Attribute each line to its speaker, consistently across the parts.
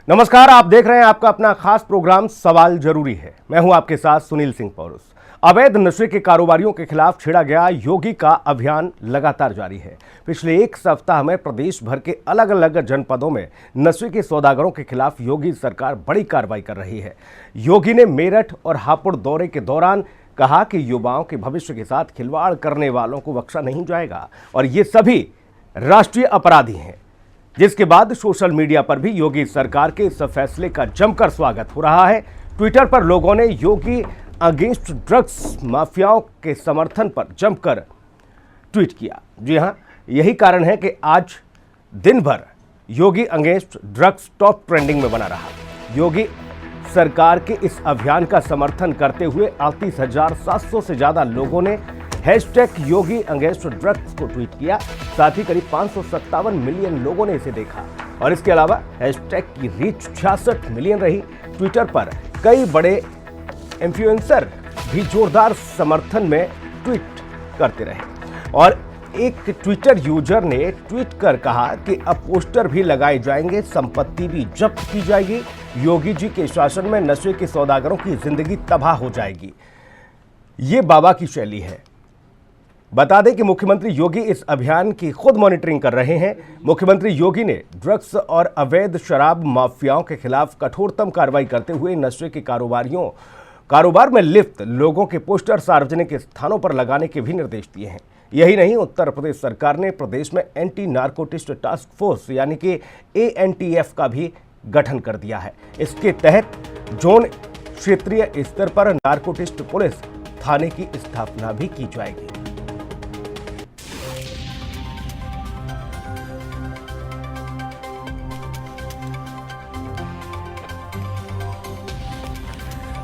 Speaker 1: नमस्कार, आप देख रहे हैं आपका अपना खास प्रोग्राम सवाल जरूरी है। मैं हूं आपके साथ सुनील सिंह पौरुष। अवैध नशे के कारोबारियों के खिलाफ छेड़ा गया योगी का अभियान लगातार जारी है। पिछले एक सप्ताह में प्रदेश भर के अलग अलग जनपदों में नशे के सौदागरों के खिलाफ योगी सरकार बड़ी कार्रवाई कर रही है। योगी ने मेरठ और हापुड़ दौरे के दौरान कहा कि युवाओं के भविष्य के साथ खिलवाड़ करने वालों को बख्शा नहीं जाएगा और ये सभी राष्ट्रीय अपराधी हैं, जिसके बाद सोशल मीडिया पर भी योगी सरकार के इस फैसले का जमकर स्वागत हो रहा है। ट्विटर पर लोगों ने योगी अगेंस्ट ड्रग्स माफियाओं के समर्थन पर जमकर ट्वीट किया। जी हां, यही कारण है कि आज दिन भर योगी अगेंस्ट ड्रग्स टॉप ट्रेंडिंग में बना रहा। योगी सरकार के इस अभियान का समर्थन करते हुए 38,700 से ज्यादा लोगों ने हैशटैग योगी अगेंस्ट ड्रग्स को ट्वीट किया। साथ ही करीब 557 मिलियन लोगों ने इसे देखा और इसके अलावा हैशटैग की रीच 66 मिलियन रही। ट्विटर पर कई बड़े इन्फ्लुएंसर भी जोरदार समर्थन में ट्वीट करते रहे और एक ट्विटर यूजर ने ट्वीट कर कहा कि अब पोस्टर भी लगाए जाएंगे, संपत्ति भी जब्त की जाएगी, योगी जी के शासन में नशे के सौदागरों की जिंदगी तबाह हो जाएगी। ये बाबा की शैली है। बता दें कि मुख्यमंत्री योगी इस अभियान की खुद मॉनिटरिंग कर रहे हैं। मुख्यमंत्री योगी ने ड्रग्स और अवैध शराब माफियाओं के खिलाफ कठोरतम कार्रवाई करते हुए नशे के कारोबार में लिप्त लोगों के पोस्टर सार्वजनिक स्थानों पर लगाने के भी निर्देश दिए हैं। यही नहीं, उत्तर प्रदेश सरकार ने प्रदेश में एंटी नारकोटिक्स टास्क फोर्स यानी कि ANTF का भी गठन कर दिया है। इसके तहत जोन क्षेत्रीय स्तर पर नारकोटिक्स पुलिस थाने की स्थापना भी की जाएगी।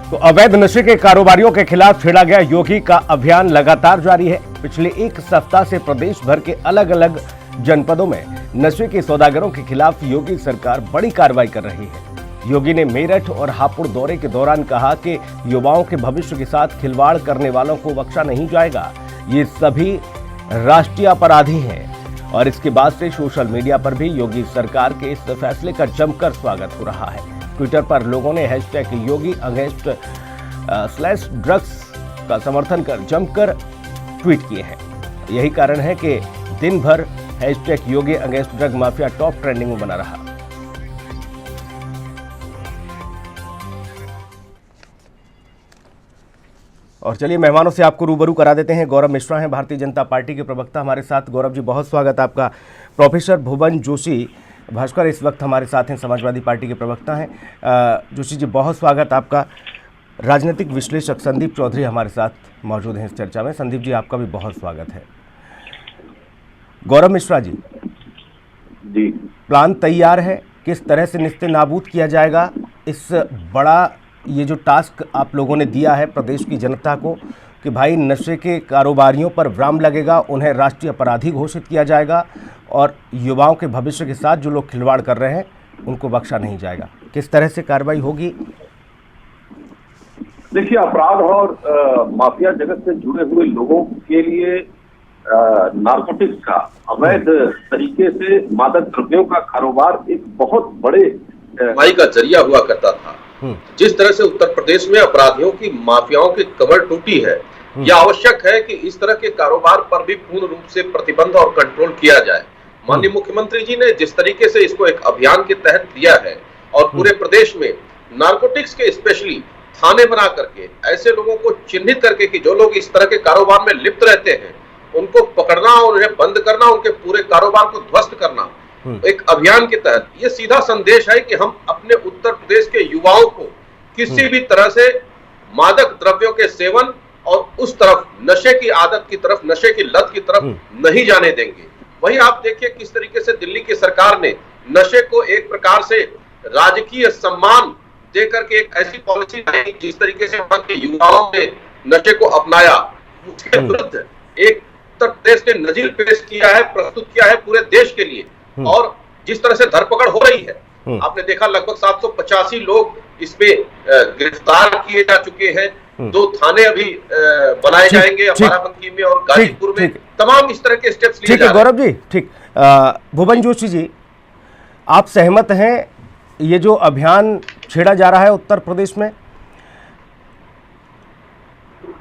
Speaker 1: तो अवैध नशे के कारोबारियों के खिलाफ छेड़ा गया योगी का अभियान लगातार जारी है। पिछले एक सप्ताह से प्रदेश भर के अलग अलग जनपदों में नशे के सौदागरों के खिलाफ योगी सरकार बड़ी कार्रवाई कर रही है। योगी ने मेरठ और हापुड़ दौरे के दौरान कहा कि युवाओं के भविष्य के साथ खिलवाड़ करने वालों को बख्शा नहीं जाएगा। ये सभी राष्ट्रीय अपराधी हैं और इसके बाद से सोशल मीडिया पर भी योगी सरकार के इस फैसले का जमकर स्वागत हो रहा है। ट्विटर पर लोगों ने हैशटैग योगी अगेंस्ट /ड्रग्स का समर्थन कर जमकर ट्वीट किए हैं। यही कारण है कि दिन भर hashtag Yogi against drug mafia top trending में बना रहा। और चलिए मेहमानों से आपको रूबरू करा देते हैं। गौरव मिश्रा हैं, भारतीय जनता पार्टी के प्रवक्ता, हमारे साथ। गौरव जी, बहुत स्वागत आपका। प्रोफेसर भुवन जोशी भास्कर इस वक्त हमारे साथ हैं, समाजवादी पार्टी के प्रवक्ता हैं। जोशी जी, बहुत स्वागत आपका। राजनीतिक विश्लेषक संदीप चौधरी हमारे साथ मौजूद हैं इस चर्चा में। संदीप जी, आपका भी बहुत स्वागत है। गौरव मिश्रा जी, प्लान तैयार है, किस तरह से निस्ते नाबूद किया जाएगा इस बड़ा ये जो टास्क आप लोगों ने दिया है प्रदेश की जनता को कि भाई नशे के कारोबारियों पर विराम लगेगा, उन्हें राष्ट्रीय अपराधी घोषित किया जाएगा और युवाओं के भविष्य के साथ जो लोग खिलवाड़ कर रहे हैं उनको बख्शा नहीं जाएगा। किस तरह से कार्रवाई होगी?
Speaker 2: देखिए, अपराध और माफिया जगत से जुड़े हुए लोगों के लिए नारकोटिक्स का अवैध तरीके से मादक द्रव्यों का कारोबार एक बहुत बड़े
Speaker 3: कमाई का जरिया हुआ करता था। जिस तरह से उत्तर प्रदेश में अपराधियों की माफियाओं की कमर टूटी है, यह आवश्यक है कि इस तरह के कारोबार पर भी पूर्ण रूप से प्रतिबंध और कंट्रोल किया जाए। माननीय मुख्यमंत्री जी ने जिस तरीके से इसको एक अभियान के तहत लिया है और पूरे प्रदेश में नारकोटिक्स के स्पेशली थाने बना करके ऐसे लोगों को चिन्हित करके कि जो लोग इस तरह के कारोबार में लिप्त रहते हैं उनको पकड़ना और उन्हें बंद करना, उनके पूरे कारोबार को ध्वस्त करना, एक अभियान के तहत ये सीधा संदेश है कि हम अपने उत्तर प्रदेश के युवाओं को किसी भी तरह से मादक द्रव्यों के सेवन और उस तरफ नशे की आदत की तरफ, नशे की लत की तरफ नहीं जाने देंगे। वही आप देखिए किस तरीके से दिल्ली की सरकार ने नशे को एक प्रकार से राजकीय सम्मान देकर के एक ऐसी पॉलिसी लाई जिस तरीके से वहां के युवाओं ने नशे को अपनाया, उसके विरुद्ध एक उत्तर प्रदेश ने नजीर पेश किया है, प्रस्तुत किया है पूरे देश के लिए। और जिस तरह से धरपकड़ हो रही है, आपने देखा लगभग 785 लोग इसमें गिरफ्तार किए जा चुके हैं। 2 थाने अभी बनाए जाएंगे बाराबंकी में और गाजीपुर में। तमाम इस तरह के स्टेप्स लिए जा रहे हैं।
Speaker 1: गौरव जी, ठीक। भुवन जोशी जी, आप सहमत हैं ये जो अभियान छेड़ा जा रहा है उत्तर प्रदेश में?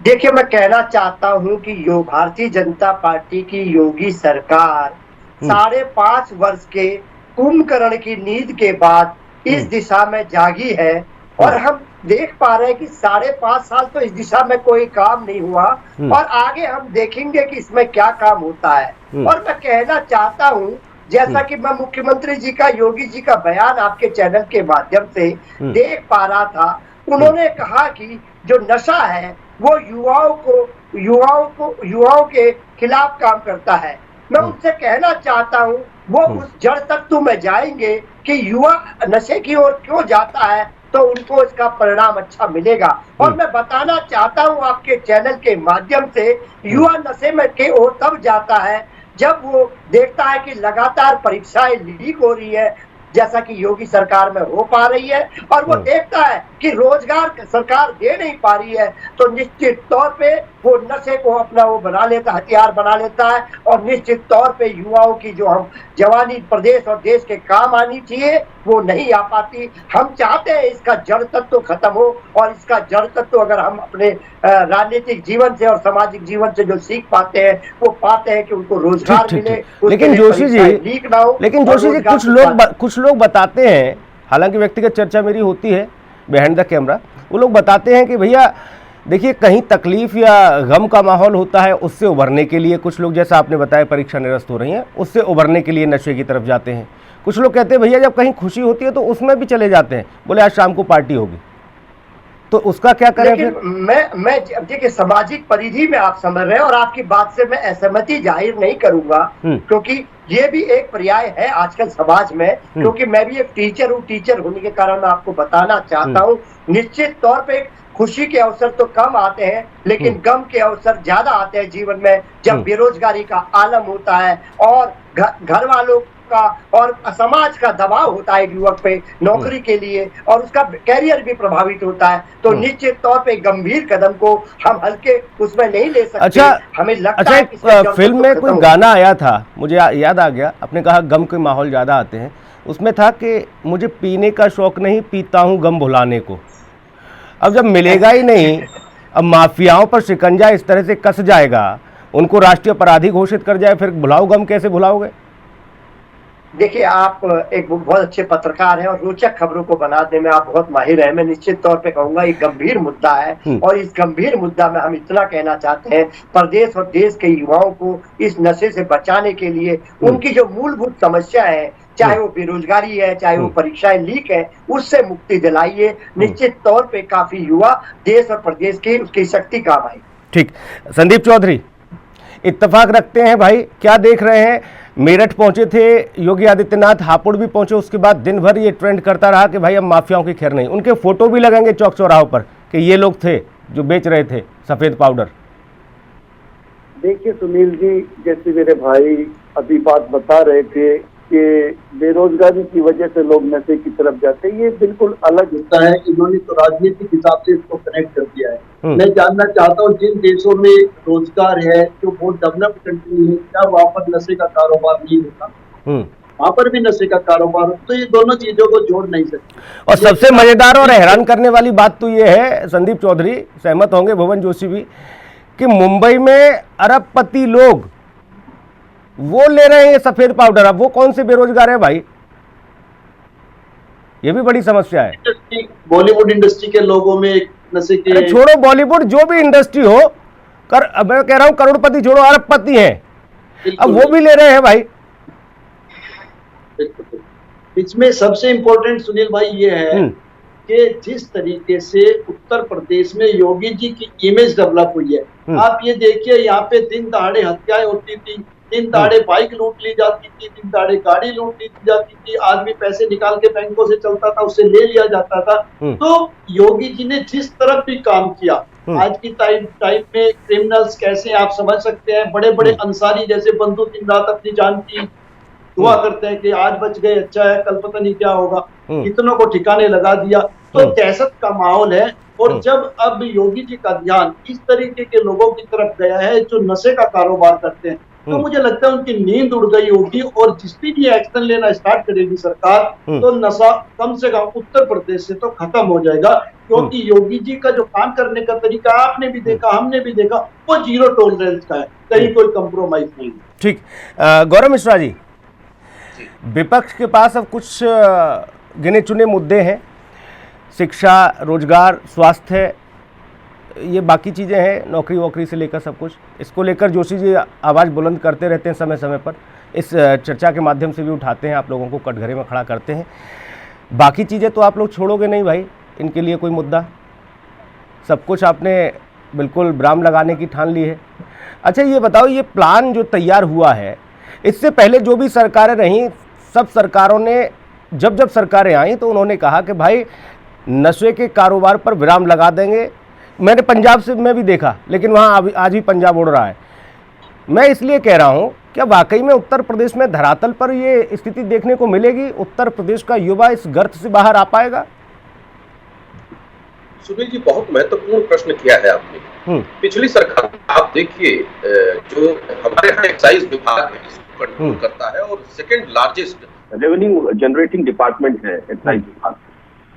Speaker 4: देखिए, मैं कहना चाहता हूं कि भारतीय जनता पार्टी की योगी सरकार 5.5 वर्ष के कुंभकर्ण की नींद के बाद इस दिशा में जागी है और हम देख पा रहे हैं कि 5.5 साल तो इस दिशा में कोई काम नहीं हुआ और आगे हम देखेंगे कि इसमें क्या काम होता है। और मैं कहना चाहता हूं, जैसा कि मैं मुख्यमंत्री जी का, योगी जी का बयान आपके चैनल के माध्यम से देख पा रहा था, उन्होंने कहा कि जो नशा है वो युवाओं के खिलाफ काम करता है। मैं उनसे कहना चाहता हूं, वो उस जड़ तत्व में जाएंगे कि युवा नशे की ओर क्यों जाता है, तो उनको इसका परिणाम अच्छा मिलेगा। और मैं बताना चाहता हूं आपके चैनल के माध्यम से, युवा नशे में के ओर तब जाता है जब वो देखता है कि लगातार परीक्षाएं लीक हो रही है, जैसा कि योगी सरकार में हो पा रही है, और वो देखता है कि रोजगार सरकार दे नहीं पा रही है, तो निश्चित तौर पे वो नशे को अपना वो बना लेता, हथियार बना लेता है। और निश्चित तौर पे युवाओं की जो हम जवानी प्रदेश और देश के काम आनी चाहिए वो नहीं आ पाती। हम चाहते हैं इसका जड़ तत्व खत्म हो, और इसका जड़ तत्व अगर हम अपने राजनीतिक जीवन से और सामाजिक जीवन से जो सीख पाते हैं, वो पाते हैं कि उनको रोजगार मिले।
Speaker 1: लेकिन जोशी जी,
Speaker 4: लीक ना हो।
Speaker 1: लेकिन जोशी जी, कुछ लोग बताते हैं, हालांकि व्यक्तिगत चर्चा मेरी होती है बिहाइंड द कैमरा, वो लोग बताते हैं कि भैया देखिए, कहीं तकलीफ या गम का माहौल होता है, उससे उभरने के लिए कुछ लोग, जैसा आपने बताया परीक्षा निरस्त हो रही हैं, उससे उभरने के लिए नशे की तरफ जाते हैं। कुछ लोग कहते हैं भैया जब कहीं खुशी होती है तो उसमें भी चले जाते हैं, बोले आज शाम को पार्टी होगी, तो उसका क्या करें फिर?
Speaker 4: मैं देखिए, सामाजिक परिधि में आप समझ रहे हैं और आपकी बात से मैं असहमति जाहिर नहीं करूंगा, क्योंकि ये भी एक पर्याय है आजकल समाज में। क्योंकि मैं भी एक टीचर हूँ, टीचर होने के कारण मैं आपको बताना चाहता हूँ, निश्चित तौर पे खुशी के अवसर तो कम आते हैं, लेकिन गम के अवसर ज्यादा आते हैं जीवन में, जब बेरोजगारी का आलम होता है और घर वालों का और समाज का दबाव होता है युवक पे नौकरी के लिए, और उसका कैरियर भी प्रभावित होता है। तो निश्चित तौर पे गंभीर कदम को हम हल्के उसमें नहीं ले सकते।
Speaker 1: अच्छा,
Speaker 4: हमें लगता है कि
Speaker 1: फिल्म में कोई गाना आया था, मुझे याद आ गया, आपने कहा गम के माहौल ज्यादा आते हैं, उसमें था कि मुझे पीने का शौक नहीं, पीता हूं गम भुलाने को। अब जब मिलेगा ही नहीं, अब माफियाओं पर शिकंजा इस तरह से कस जाएगा, उनको राष्ट्रीय अपराधी घोषित कर जाए, फिर भुलाओ गम कैसे भुलाओगे?
Speaker 4: देखिए, आप एक बहुत अच्छे पत्रकार हैं और रोचक खबरों को बनाने में आप बहुत माहिर हैं। मैं निश्चित तौर पे कहूंगा ये गंभीर मुद्दा है, और इस गंभीर मुद्दा में हम इतना कहना चाहते हैं, प्रदेश और देश के युवाओं को इस नशे से बचाने के लिए उनकी जो मूलभूत समस्या है, चाहे वो बेरोजगारी है, चाहे वो परीक्षाएं लीक है, उससे मुक्ति दिलाइए। निश्चित तौर पे काफी युवा देश और प्रदेश की उसकी शक्ति काम आई।
Speaker 1: ठीक, संदीप चौधरी, इत्तेफाक रखते हैं भाई, क्या देख रहे हैं? मेरठ पहुंचे थे योगी आदित्यनाथ, हापुड़ भी पहुंचे, उसके बाद दिन भर ये ट्रेंड करता रहा कि भाई अब माफियाओं की खैर नहीं। उनके फोटो भी लगेंगे चौक चौराहों पर कि ये लोग थे जो बेच रहे थे सफेद पाउडर।
Speaker 5: देखिए सुनील जी, जैसे मेरे भाई अभी बात बता रहे थे कि बेरोजगारी की वजह से लोग नशे की तरफ जाते हैं, ये बिल्कुल अलग होता है। इन्होंने तो राजनीतिक हिसाब से इसको कनेक्ट कर दिया है। मैं जानना चाहता हूँ, जिन देशों में रोजगार है, जो बहुत डेवलप्ड कंट्री है, क्या वहाँ पर नशे का कारोबार नहीं होता? वहाँ पर भी नशे का कारोबार, तो ये दोनों चीजों को जोड़ नहीं सकते।
Speaker 1: और सबसे मजेदार और हैरान करने वाली बात तो ये है, संदीप चौधरी सहमत होंगे, भुवन जोशी भी, कि मुंबई में अरबपति लोग वो ले रहे हैं ये सफेद पाउडर। अब वो कौन से बेरोजगार है भाई? ये भी बड़ी समस्या है।
Speaker 5: बॉलीवुड इंडस्ट्री के लोगों में नशे के,
Speaker 1: छोड़ो बॉलीवुड, जो भी इंडस्ट्री हो, मैं कह रहा हूं करोड़पति छोड़ो, अरबपति हैं, अब वो भी ले रहे हैं भाई।
Speaker 5: इसमें सबसे इंपॉर्टेंट सुनील भाई ये है कि जिस तरीके से उत्तर प्रदेश में योगी जी की इमेज डेवलप हुई है, आप ये देखिए, यहाँ पे दिन दहाड़े हत्याएं होती थी, दिन दहाड़े बाइक लूट ली जाती थी, दिन दहाड़े गाड़ी लूट ली जाती थी, आदमी पैसे निकाल के बैंकों से चलता था, उससे ले लिया जाता था। तो योगी जी ने जिस तरफ भी काम किया, आज की टाइम में क्रिमिनल्स कैसे आप समझ सकते हैं, बड़े बड़े अंसारी जैसे बंधु दिन रात अपनी जान की दुआ करते हैं कि आज बच गए, अच्छा है, कल पता नहीं क्या होगा, इतनों को ठिकाने लगा दिया। तो दहशत का माहौल है। और जब अब योगी जी का ध्यान इस तरीके के लोगों की तरफ गया है जो नशे का कारोबार करते हैं, तो मुझे लगता है उनकी नींद उड़ गई होगी, और जिसपे भी एक्शन लेना स्टार्ट करेगी सरकार तो नशा कम से कम उत्तर प्रदेश से तो खत्म हो जाएगा, क्योंकि योगी जी का जो काम करने का तरीका आपने भी देखा, हमने भी देखा, वो जीरो टॉलरेंस का है, कहीं कोई कंप्रोमाइज नहीं।
Speaker 1: ठीक, गौरव मिश्रा जी, विपक्ष के पास अब कुछ गिने चुने मुद्दे हैं, शिक्षा, रोजगार, स्वास्थ्य, ये बाकी चीज़ें हैं, नौकरी वोकरी से लेकर सब कुछ। इसको लेकर जोशी जी आवाज़ बुलंद करते रहते हैं समय समय पर, इस चर्चा के माध्यम से भी उठाते हैं, आप लोगों को कटघरे में खड़ा करते हैं। बाकी चीज़ें तो आप लोग छोड़ोगे नहीं भाई, इनके लिए कोई मुद्दा, सब कुछ आपने बिल्कुल ब्राम लगाने की ठान ली है। अच्छा ये बताओ, ये प्लान जो तैयार हुआ है, इससे पहले जो भी सरकारें रहीं, सब सरकारों ने जब सरकारें आई तो उन्होंने कहा कि भाई नशे के कारोबार पर विराम लगा देंगे। मैंने पंजाब से मैं भी देखा, लेकिन वहाँ आज भी पंजाब उड़ रहा है। मैं इसलिए कह रहा हूँ, क्या वाकई में उत्तर प्रदेश में धरातल पर ये स्थिति देखने को मिलेगी? उत्तर प्रदेश का युवा इस गर्त से बाहर आ पाएगा?
Speaker 3: सुनील जी, बहुत महत्वपूर्ण प्रश्न किया है आपने। पिछली सरकार आप देखिए, जो हमारे यहाँ एक्साइज विभाग है इसको कंट्रोल करता है और second largest
Speaker 2: revenue generating department है एक्साइज विभाग,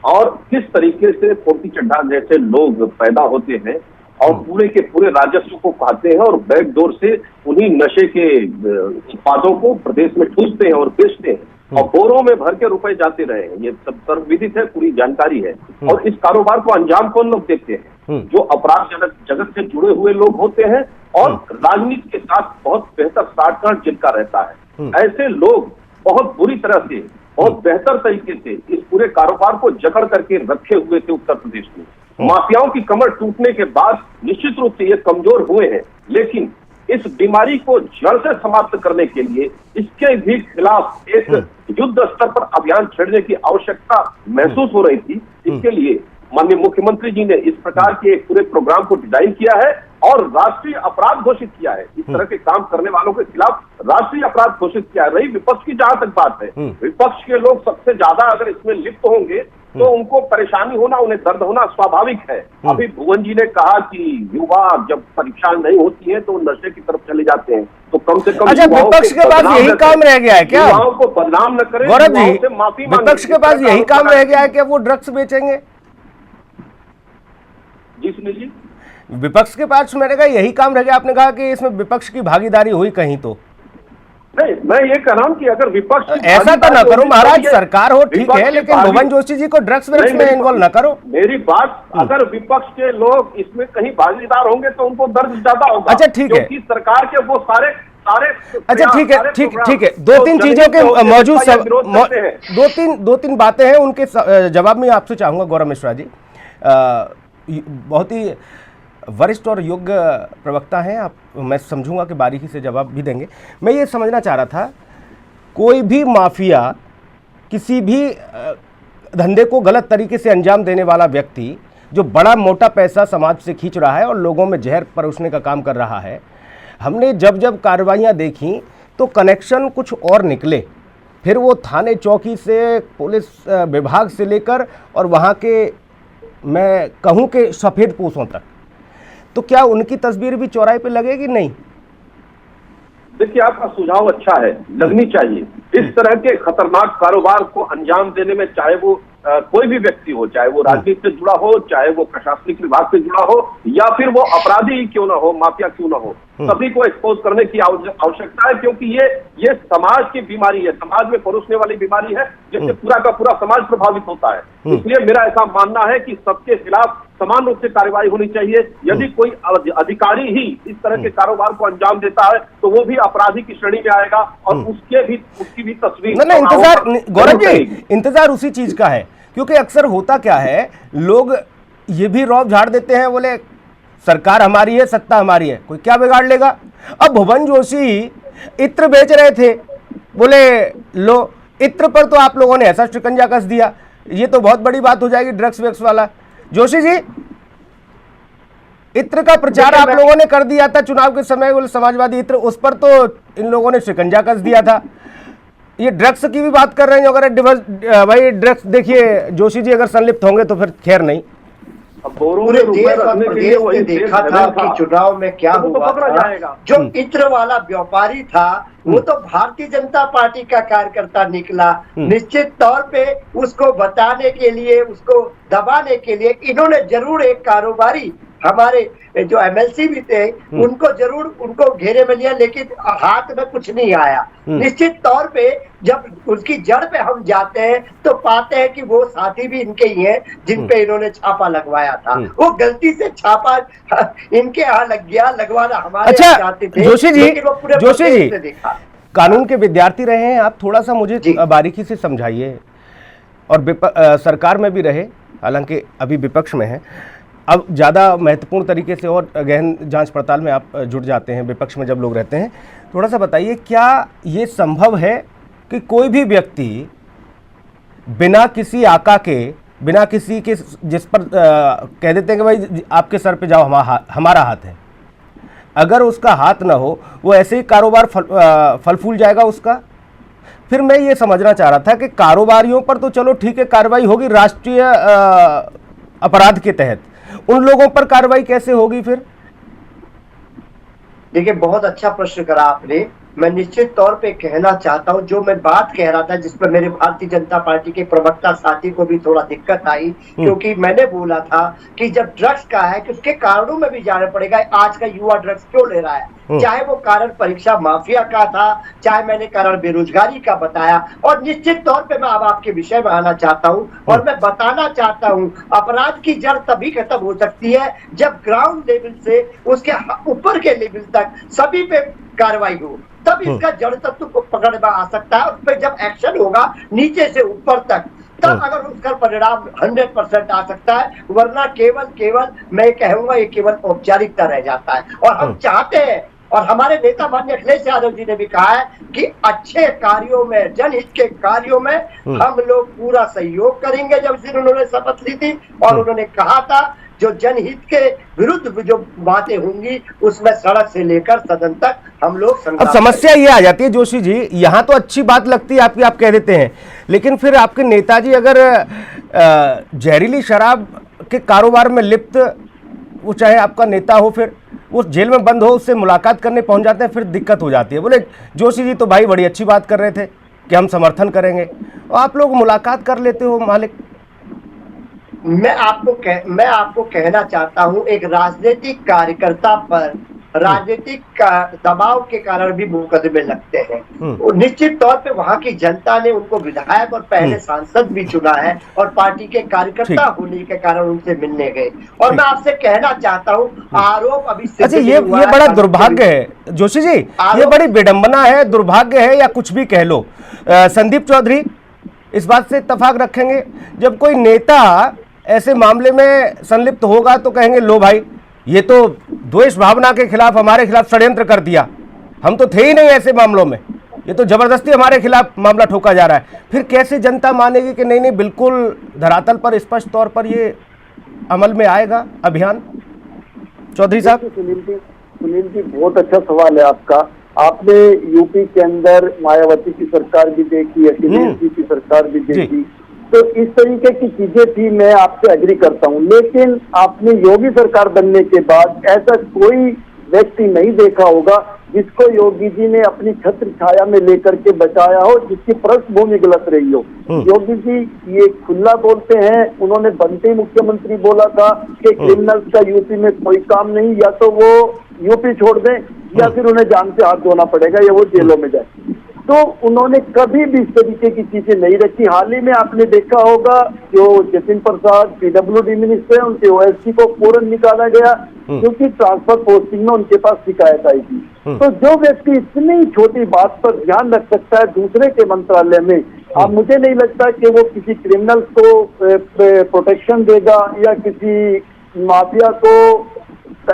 Speaker 2: और किस तरीके से फोर्टी चड्ढा जैसे लोग पैदा होते हैं और पूरे के पूरे राजस्व को खाते हैं और बैकडोर से उन्हीं नशे के उत्पादों को प्रदेश में ठूसते हैं और बेचते हैं और बोरों में भर के रुपए जाते रहे हैं। ये सब सर्वविदित है, पूरी जानकारी है। और इस कारोबार को अंजाम कौन लोग देखते हैं? जो अपराध जगत से जुड़े हुए लोग होते हैं और राजनीति के साथ बहुत बेहतर साठगांठ जिनका रहता है। ऐसे लोग बहुत बुरी तरह से, बहुत बेहतर तरीके से इस पूरे कारोबार को जकड़ करके रखे हुए थे उत्तर प्रदेश में। माफियाओं की कमर टूटने के बाद निश्चित रूप से ये कमजोर हुए हैं, लेकिन इस बीमारी को जड़ से समाप्त करने के लिए इसके भी खिलाफ एक युद्ध स्तर पर अभियान छेड़ने की आवश्यकता महसूस हो रही थी। इसके लिए माननीय मुख्यमंत्री जी ने इस प्रकार के एक पूरे प्रोग्राम को डिजाइन किया है और राष्ट्रीय अपराध घोषित किया है। इस तरह के काम करने वालों के खिलाफ राष्ट्रीय अपराध घोषित किया है। रही विपक्ष की जहां तक बात है, विपक्ष के लोग सबसे ज्यादा अगर इसमें लिप्त होंगे तो उनको परेशानी होना, उन्हें दर्द होना स्वाभाविक है। अभी भुवन जी ने कहा कि युवा जब परीक्षा नहीं होती है तो नशे की तरफ चले जाते हैं, तो कम से कम
Speaker 1: अच्छा, विपक्ष के पास यही काम रह गया है क्या?
Speaker 2: युवाओं को बदनाम न करें।
Speaker 1: गौरव जी,
Speaker 2: माफी
Speaker 1: विपक्ष के पास यही काम रह गया है कि वो ड्रग्स बेचेंगे?
Speaker 2: जी सुनील जी,
Speaker 1: विपक्ष के पास मैंने कहा यही काम रह गया। आपने कहा कि इसमें विपक्ष की भागीदारी हुई कहीं, तो
Speaker 2: नहीं, मैं ये कह रहा हूँ कि अगर विपक्ष
Speaker 1: ऐसा तो ना करो महाराज, सरकार हो ठीक है, लेकिन भुवन जोशी जी को ड्रग्स वेक्स में इन्वॉल्व ना करो।
Speaker 2: मेरी बात, अगर विपक्ष के लोग इसमें कहीं भागीदार होंगे तो उनको दर्द ज्यादा होगा।
Speaker 1: अच्छा ठीक है,
Speaker 2: क्योंकि सरकार के वो सारे
Speaker 1: अच्छा ठीक है, ठीक है, दो तीन चीजों के मौजूद दो तीन बातें हैं, उनके जवाब में आपसे चाहूंगा गौरव मिश्रा जी। बहुत ही वरिष्ठ और योग्य प्रवक्ता हैं आप, मैं समझूंगा कि बारीकी से जवाब भी देंगे। मैं ये समझना चाह रहा था, कोई भी माफिया, किसी भी धंधे को गलत तरीके से अंजाम देने वाला व्यक्ति जो बड़ा मोटा पैसा समाज से खींच रहा है और लोगों में जहर परोसने का काम कर रहा है, हमने जब कार्रवाइयाँ देखी तो कनेक्शन कुछ और निकले। फिर वो थाने चौकी से, पुलिस विभाग से लेकर और वहाँ के, मैं कहूँ कि सफ़ेद पोशों तक, तो क्या उनकी तस्वीर भी चौराहे पे लगेगी? नहीं।
Speaker 2: देखिए, आपका सुझाव अच्छा है, लगनी चाहिए। इस तरह के खतरनाक कारोबार को अंजाम देने में चाहे वो कोई भी व्यक्ति हो, चाहे वो राजनीति से जुड़ा हो, चाहे वो प्रशासनिक विभाग से जुड़ा हो, या फिर वो अपराधी ही क्यों ना हो, माफिया क्यों ना हो, सभी को एक्सपोज करने की आवश्यकता है। क्योंकि ये समाज की बीमारी है, समाज में परोसने वाली बीमारी है, जिससे पूरा का पूरा समाज प्रभावित होता है। इसलिए मेरा ऐसा मानना है कि सबके खिलाफ समान रूप से कार्रवाई होनी चाहिए। यदि कोई अधिकारी ही इस तरह के कारोबार को अंजाम देता है तो वो भी अपराधी की श्रेणी में आएगा और उसकी भी तस्वीर।
Speaker 1: इंतजार गौरव जी, इंतजार उसी चीज का है, क्योंकि अक्सर होता क्या है, लोग ये भी रौब झाड़ देते हैं, बोले सरकार हमारी है, सत्ता हमारी है, कोई क्या बिगाड़ लेगा। अब भुवन जोशी इत्र बेच रहे थे, बोले लो इत्र पर तो आप लोगों ने ऐसा शिकंजा कस दिया, ये तो बहुत बड़ी बात हो जाएगी ड्रग्स वेक्स वाला। जोशी जी, इत्र का प्रचार आप लोगों ने कर दिया था चुनाव के समय, बोले समाजवादी इत्र, उस पर तो इन लोगों ने शिकंजा कस दिया था। ये ड्रग्स की भी बात कर रहे हैं, अगर भाई ड्रग्स, देखिए जोशी जी अगर संलिप्त होंगे तो फिर खैर नहीं।
Speaker 4: पूरे देश और प्रदेश में देखा था कि चुनाव में क्या हुआ था। जो इत्र वाला व्यापारी था वो तो भारतीय जनता पार्टी का कार्यकर्ता निकला। निश्चित तौर पे उसको बताने के लिए, उसको दबाने के लिए इन्होंने जरूर एक कारोबारी, हमारे जो एमएलसी भी थे उनको जरूर उनको घेरे में लिया, लेकिन हाथ में कुछ नहीं आया। निश्चित तौर पे जब उसकी जड़ पे हम जाते हैं तो पाते हैं कि वो साथी भी इनके ही हैं जिन पे इन्होंने छापा लगवाया था। वो गलती से छापा इनके यहाँ लग गया, लगवाना हमारे
Speaker 1: अच्छा,
Speaker 4: चाहते थे।
Speaker 1: जोशी जी,
Speaker 4: जोशी जी देखा,
Speaker 1: कानून के विद्यार्थी रहे हैं आप, थोड़ा सा मुझे बारीकी से समझाइए। और सरकार में भी रहे, हालांकि अभी विपक्ष में है, अब ज़्यादा महत्वपूर्ण तरीके से और गहन जांच पड़ताल में आप जुड़ जाते हैं विपक्ष में जब लोग रहते हैं। थोड़ा सा बताइए, क्या ये संभव है कि कोई भी व्यक्ति बिना किसी आका के, बिना किसी के जिस पर कह देते हैं कि भाई आपके सर पे जाओ हमारा हाथ है, अगर उसका हाथ ना हो वो ऐसे ही कारोबार फल फूल जाएगा उसका? फिर मैं ये समझना चाह रहा था कि कारोबारियों पर तो चलो ठीक है कार्रवाई होगी राष्ट्रीय अपराध के तहत, उन लोगों पर कार्रवाई कैसे होगी फिर?
Speaker 4: देखिए, बहुत अच्छा प्रश्न करा आपने। मैं निश्चित तौर पे कहना चाहता हूं, जो मैं बात कह रहा था जिसमें मेरे भारतीय जनता पार्टी के प्रवक्ता साथी को भी थोड़ा दिक्कत आई, क्योंकि मैंने बोला था कि जब ड्रग्स का है कि उसके कारणों में भी जाना पड़ेगा। आज का युवा ड्रग्स क्यों ले रहा है, चाहे वो कारण परीक्षा माफिया का था, चाहे मैंने कारण बेरोजगारी का बताया। और निश्चित तौर पे मैं अब आपके विषय में आना चाहता हूं और मैं बताना चाहता हूं, अपराध की जड़ तभी खत्म हो सकती है जब ग्राउंड लेवल से उसके ऊपर के लेवल तक सभी पे कार्रवाई हो, तब इसका जड़ तत्व को पकड़ में आ सकता है। उस पर जब एक्शन होगा नीचे से ऊपर तक, तब अगर उसका परिणाम 100% आ सकता है, वरना केवल मैं कहूंगा ये केवल औपचारिकता रह जाता है। और हम चाहते हैं, और हमारे नेता माननीय अखिलेश यादव जी ने भी कहा है कि अच्छे कार्यों में, जनहित के कार्यों में हम लोग पूरा सहयोग करेंगे। जब से उन्होंने शपथ ली थी और उन्होंने कहा था जो जनहित के विरुद्ध जो बातें होंगी उसमें सड़क से लेकर सदन तक हम लोग संग्राम।
Speaker 1: अब समस्या ये आ जाती है जोशी जी, यहाँ तो अच्छी बात लगती है आपकी, आप कह देते हैं, लेकिन फिर आपके नेताजी अगर जहरीली शराब के कारोबार में लिप्त, वो चाहे आपका नेता हो, फिर वो जेल में बंद हो, उससे मुलाकात करने पहुंच जाते हैं, फिर दिक्कत हो जाती है। बोले जोशी जी तो भाई बड़ी अच्छी बात कर रहे थे कि हम समर्थन करेंगे, और आप लोग मुलाकात कर लेते हो मालिक।
Speaker 4: मैं आपको कहना चाहता हूं, एक राजनीतिक कार्यकर्ता पर राजनीतिक दबाव के कारण भी मुकदमे लगते हैं। निश्चित तौर पे वहां की जनता ने उनको विधायक और पहले सांसद भी चुना है और पार्टी के कार्यकर्ता होने के कारण उनसे मिलने गए। और मैं आपसे कहना चाहता हूं, आरोप अभी
Speaker 1: अच्छा, ये बड़ा दुर्भाग्य है जोशी जी, ये बड़ी विडंबना है, दुर्भाग्य है, या कुछ भी कह लो। संदीप चौधरी इस बात से इत्तेफाक रखेंगे, जब कोई नेता ऐसे मामले में संलिप्त होगा तो कहेंगे लो भाई ये तो द्वेष भावना के खिलाफ, हमारे खिलाफ षड्यंत्र कर दिया, हम तो थे ही नहीं ऐसे मामलों में, ये तो जबरदस्ती हमारे खिलाफ मामला ठोका जा रहा है। फिर कैसे जनता मानेगी कि नहीं बिल्कुल धरातल पर स्पष्ट तौर पर ये अमल में आएगा अभियान? चौधरी साहब।
Speaker 6: सुनील जी बहुत अच्छा सवाल है आपका। आपने यूपी के अंदर मायावती की सरकार भी देखी, अखिलेश जी की सरकार भी देखी, तो इस तरीके की चीजें थी, मैं आपसे एग्री करता हूं। लेकिन आपने योगी सरकार बनने के बाद ऐसा कोई व्यक्ति नहीं देखा होगा जिसको योगी जी ने अपनी छत्र छाया में लेकर के बचाया हो, जिसकी पृष्ठभूमि गलत रही हो। योगी जी ये खुला बोलते हैं, उन्होंने बनते मुख्यमंत्री बोला था कि क्रिमिनल्स का यूपी में कोई काम नहीं, या तो वो यूपी छोड़ दें या फिर उन्हें जान से हाथ धोना पड़ेगा या वो जेलों में जाए। तो उन्होंने कभी भी इस तरीके की चीजें नहीं रखी। हाल ही में आपने देखा होगा जो जतिन प्रसाद पीडब्ल्यूडी मिनिस्टर है, उनके ओएसडी को फौरन निकाला गया क्योंकि ट्रांसफर पोस्टिंग में उनके पास शिकायत आई थी। तो जो व्यक्ति इतनी छोटी बात पर ध्यान रख सकता है दूसरे के मंत्रालय में, अब मुझे नहीं लगता कि वो किसी क्रिमिनल्स को प्रोटेक्शन देगा या किसी माफिया को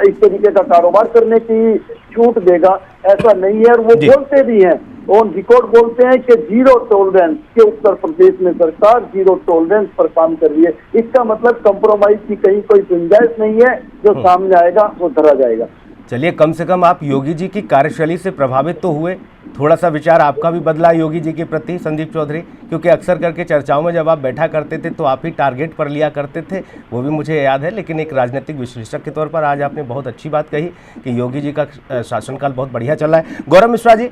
Speaker 6: इस तरीके का कारोबार करने की छूट देगा, ऐसा नहीं है। और वो बोलते भी हैं, ऑन रिकॉर्ड बोलते हैं कि जीरो टॉलरेंस के उत्तर प्रदेश में सरकार जीरो टॉलरेंस पर काम कर रही है। इसका मतलब कंप्रोमाइज की कहीं कोई गुंजाइश नहीं है, जो सामने आएगा वो धरा जाएगा।
Speaker 1: चलिए, कम से कम आप योगी जी की कार्यशैली से प्रभावित तो हुए, थोड़ा सा विचार आपका भी बदला योगी जी के प्रति, संदीप चौधरी, क्योंकि अक्सर करके चर्चाओं में जब आप बैठा करते थे तो आप ही टारगेट पर लिया करते थे, वो भी मुझे याद है। लेकिन एक राजनीतिक विश्लेषक के तौर पर आज आपने बहुत अच्छी बात कही कि योगी जी का शासनकाल बहुत बढ़िया चला है। गौरव मिश्रा जी,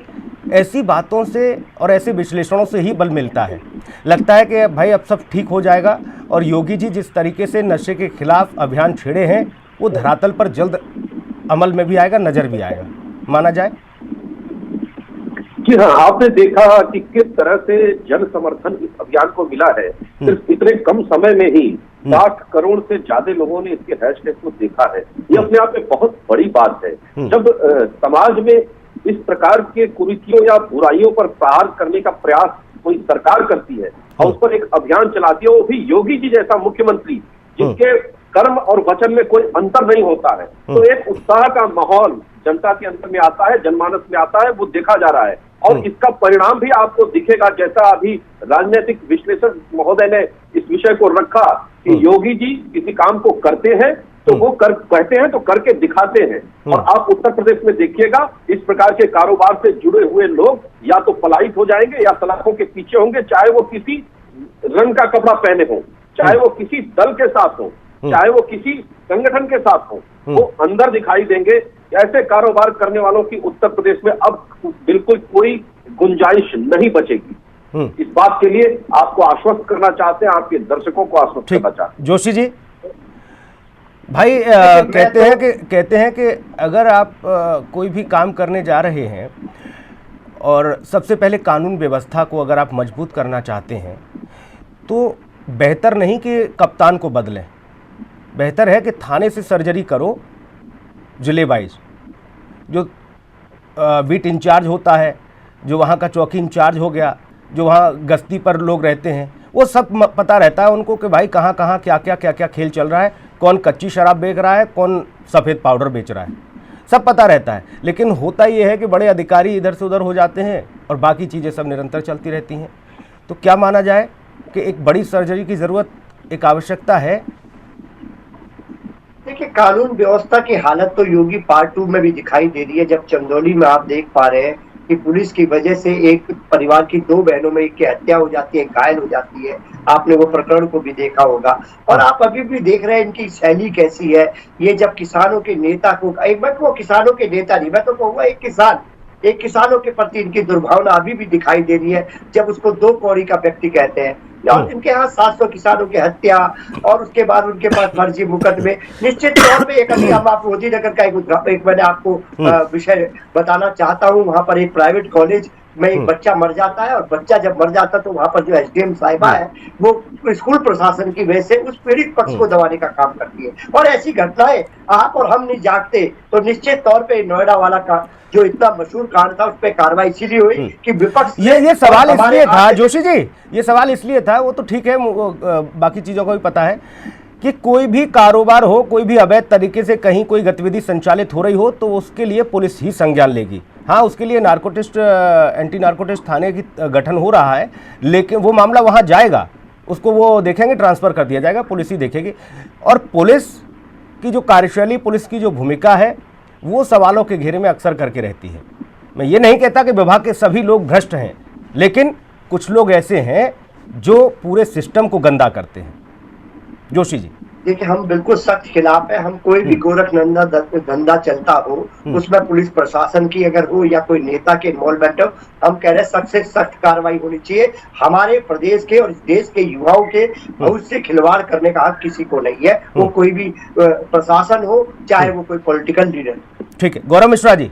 Speaker 1: ऐसी बातों से और ऐसे विश्लेषणों से ही बल मिलता है, लगता है कि भाई अब सब ठीक हो जाएगा और योगी जी जिस तरीके से नशे के खिलाफ अभियान छेड़े हैं वो धरातल पर जल्द अमल में भी आएगा, नजर भी आएगा, माना जाए?
Speaker 2: जी हाँ, आपने देखा कि किस तरह से जन समर्थन इस अभियान को मिला है। सिर्फ इतने कम समय में ही 60 करोड़ से ज्यादा लोगों ने इसके हैशटैग को देखा है। ये अपने आप में बहुत बड़ी बात है। जब समाज में इस प्रकार के कुरीतियों या बुराइयों पर प्रहार करने का प्रयास कोई सरकार करती है और उस पर एक अभियान चलाती है, वो भी योगी जी जैसा मुख्यमंत्री जिसके कर्म और वचन में कोई अंतर नहीं होता है, तो एक उत्साह का माहौल जनता के अंदर में आता है, जनमानस में आता है, वो देखा जा रहा है। और इसका परिणाम भी आपको दिखेगा, जैसा अभी राजनीतिक विश्लेषक महोदय ने इस विषय को रखा कि योगी जी किसी काम को करते हैं तो वो कहते हैं तो करके दिखाते हैं। और आप उत्तर प्रदेश में देखिएगा, इस प्रकार के कारोबार से जुड़े हुए लोग या तो पलायित हो जाएंगे या सलाखों के पीछे होंगे, चाहे वो किसी रंग का कपड़ा पहने हो, चाहे वो किसी दल के साथ हो, चाहे वो किसी संगठन के साथ हो, वो अंदर दिखाई देंगे। ऐसे कारोबार करने वालों की उत्तर प्रदेश में अब बिल्कुल कोई गुंजाइश नहीं बचेगी। इस बात के लिए आपको आश्वस्त करना चाहते हैं, आपके दर्शकों को आश्वस्त करना चाहते हैं।
Speaker 1: जोशी जी, भाई कहते हैं कि अगर आप कोई भी काम करने जा रहे हैं और सबसे पहले कानून व्यवस्था को अगर आप मजबूत करना चाहते हैं तो बेहतर नहीं कि कप्तान को बदलें, बेहतर है कि थाने से सर्जरी करो जिले वाइज। जो बीट इंचार्ज होता है, जो वहाँ का चौकी इंचार्ज हो गया, जो वहाँ गश्ती पर लोग रहते हैं, वो सब पता रहता है उनको कि भाई कहाँ कहाँ क्या क्या खेल चल रहा है, कौन कच्ची शराब बेच रहा है, कौन सफ़ेद पाउडर बेच रहा है, सब पता रहता है। लेकिन होता ये है कि बड़े अधिकारी इधर से उधर हो जाते हैं और बाकी चीज़ें सब निरंतर चलती रहती हैं। तो क्या माना जाए कि एक बड़ी सर्जरी की ज़रूरत, एक आवश्यकता है?
Speaker 4: देखिए, कानून व्यवस्था की हालत तो योगी पार्ट 2 में भी दिखाई दे रही है। जब चंदौली में आप देख पा रहे हैं कि पुलिस की वजह से एक परिवार की 2 बहनों में एक की हत्या हो जाती है, घायल हो जाती है, आपने वो प्रकरण को भी देखा होगा। और आप अभी भी देख रहे हैं इनकी शैली कैसी है। ये जब किसानों के नेता को, वो किसानों के नेता नहीं, मैं तो कहूँगा एक किसानों के प्रति इनकी दुर्भावना अभी भी दिखाई दे रही है, जब उसको 2 कौड़ी का व्यक्ति कहते हैं। और इनके यहाँ 700 किसानों की हत्या और उसके बाद उनके पास फर्जी मुकदमे। निश्चित तौर पे एक हम आप मोदी नगर का एक मैंने आपको विषय बताना चाहता हूँ। वहाँ पर एक प्राइवेट कॉलेज में एक बच्चा मर जाता है और बच्चा जब मर जाता है तो वहाँ पर जो एसडीएम साहिबा है वो स्कूल प्रशासन की वजह से उस पीड़ित पक्ष को दबाने का काम करती है। और ऐसी घटनाएं आप और हम नहीं जागते तो निश्चित तौर पे नोएडा वाला का जो इतना मशहूर कांड था उस पर कार्रवाई इसीलिए हुई कि विपक्ष
Speaker 1: ये सवाल इसलिए था जोशी जी, ये सवाल इसलिए था, वो तो ठीक है, बाकी चीजों को भी पता है कि कोई भी कारोबार हो, कोई भी अवैध तरीके से कहीं कोई गतिविधि संचालित हो रही हो तो उसके लिए पुलिस ही संज्ञान लेगी। हाँ, उसके लिए नार्कोटिस्ट एंटी नार्कोटिस्ट थाने की गठन हो रहा है, लेकिन वो मामला वहाँ जाएगा, उसको वो देखेंगे, ट्रांसफ़र कर दिया जाएगा, पुलिस ही देखेगी। और पुलिस की जो कार्यशैली, पुलिस की जो भूमिका है वो सवालों के घेरे में अक्सर करके रहती है। मैं ये नहीं कहता कि विभाग के सभी लोग भ्रष्ट हैं, लेकिन कुछ लोग ऐसे हैं जो पूरे सिस्टम को गंदा करते हैं। जोशी जी,
Speaker 4: देखिए, हम बिल्कुल सख्त खिलाफ है। हम कोई भी गोरखधंधा धंधा चलता हो उसमें पुलिस प्रशासन की अगर हो या कोई नेता के इन्वॉल्वमेंट हो, हम कह रहे हैं सख्त से सख्त कार्रवाई होनी चाहिए। हमारे प्रदेश के और इस देश के युवाओं के बहुत से खिलवाड़ करने का हक किसी को नहीं है, वो कोई भी प्रशासन हो चाहे वो कोई पॉलिटिकल लीडर।
Speaker 1: ठीक है, गौरव मिश्रा जी।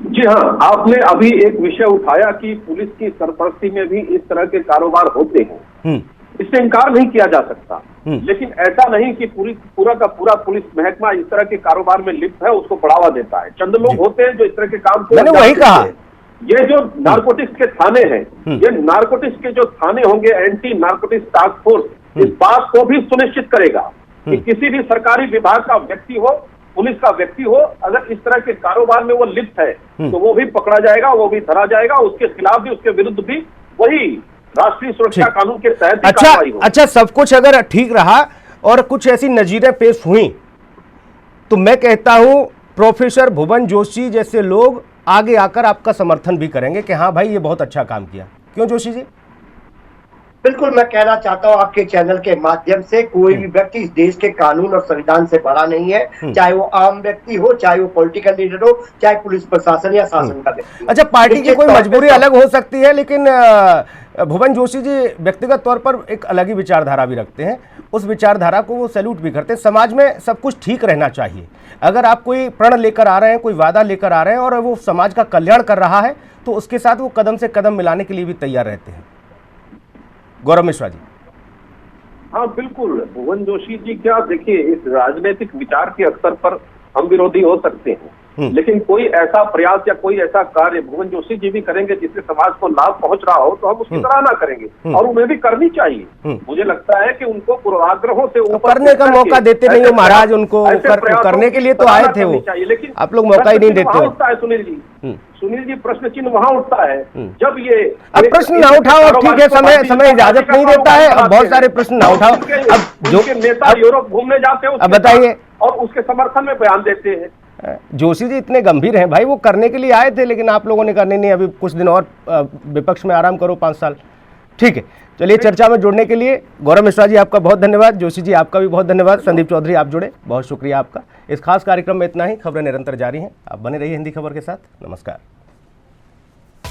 Speaker 2: जी हाँ, आपने अभी एक विषय उठाया कि पुलिस की सरपरस्ती में भी इस तरह के कारोबार होते हैं, इससे इनकार नहीं किया जा सकता। लेकिन ऐसा नहीं कि पूरा का पूरा पुलिस महकमा इस तरह के कारोबार में लिप्त है, उसको बढ़ावा देता है। चंद लोग होते हैं जो इस तरह के काम को,
Speaker 1: मैंने वही कहा,
Speaker 2: ये जो नारकोटिक्स के थाने हैं, ये नारकोटिक्स के जो थाने होंगे, एंटी नारकोटिक्स टास्क फोर्स, इस बात को भी सुनिश्चित करेगा कि किसी भी सरकारी विभाग का व्यक्ति हो, पुलिस का व्यक्ति हो, अगर इस तरह के कारोबार में वो लिप्त है तो वो भी पकड़ा जाएगा, वो भी धरा जाएगा, उसके खिलाफ भी, उसके विरुद्ध भी वही राष्ट्रीय सुरक्षा कानून के तहत
Speaker 1: अच्छा, सब कुछ अगर ठीक रहा और कुछ ऐसी नजीरें पेश हुई तो मैं कहता हूं प्रोफेसर भुवन जोशी जैसे लोग आगे आकर आपका समर्थन भी करेंगे कि हाँ भाई ये बहुत अच्छा काम किया। क्यों जोशी जी?
Speaker 4: बिल्कुल, मैं कहना चाहता हूं आपके चैनल के माध्यम से, कोई भी व्यक्ति इस देश के कानून और संविधान से बड़ा नहीं है, चाहे वो आम व्यक्ति हो, चाहे वो पॉलिटिकल लीडर हो, चाहे पुलिस प्रशासन या शासन का व्यक्ति।
Speaker 1: अच्छा, पार्टी की कोई मजबूरी अलग हो सकती है, लेकिन भुवन जोशी जी व्यक्तिगत तौर पर एक अलग ही विचारधारा भी रखते हैं, उस विचारधारा को वो सैल्यूट भी करते हैं। समाज में सब कुछ ठीक रहना चाहिए। अगर आप कोई प्रण लेकर आ रहे हैं, कोई वादा लेकर आ रहे हैं और वो समाज का कल्याण कर रहा है, तो उसके साथ वो कदम से कदम मिलाने के लिए भी तैयार रहते हैं। गौरव मिश्रा जी।
Speaker 2: हाँ बिल्कुल, भुवन जोशी जी क्या, देखिए इस राजनीतिक विचार के स्तर पर हम विरोधी हो सकते हैं, लेकिन कोई ऐसा प्रयास या कोई ऐसा कार्य भुवन जोशी जी भी करेंगे जिससे समाज को लाभ पहुंच रहा हो, तो हम उसकी सराहना करेंगे और उन्हें भी करनी चाहिए। मुझे लगता है कि उनको पूर्वाग्रहों से ऊपर
Speaker 1: करने का मौका देते नहीं हो महाराज, उनको करने के लिए तो आए थे वो,
Speaker 2: लेकिन
Speaker 1: आप लोग मौका ही नहीं देते हो।
Speaker 2: सुनील जी प्रश्न चिन्ह वहां उठता है जब ये,
Speaker 1: अब प्रश्न ना उठाओ, ठीक है, समय इजाजत नहीं देता है, अब बहुत सारे प्रश्न ना उठाओ। अब जो
Speaker 2: नेता यूरोप घूमने जाते हैं
Speaker 1: अब बताइए,
Speaker 2: और उसके समर्थन में बयान देते हैं।
Speaker 1: जोशी जी इतने गंभीर हैं भाई, वो करने के लिए आए थे, लेकिन आप लोगों ने करने नहीं, अभी कुछ दिन और विपक्ष में आराम करो 5 साल। ठीक है, चलिए चर्चा में जुड़ने के लिए गौरव मिश्रा जी आपका बहुत धन्यवाद, जोशी जी आपका भी बहुत धन्यवाद, संदीप चौधरी आप जुड़े, बहुत शुक्रिया आपका। इस खास कार्यक्रम में इतना ही। खबरें निरंतर जारी हैं, आप बने रहिए हिंदी खबर के साथ। नमस्कार।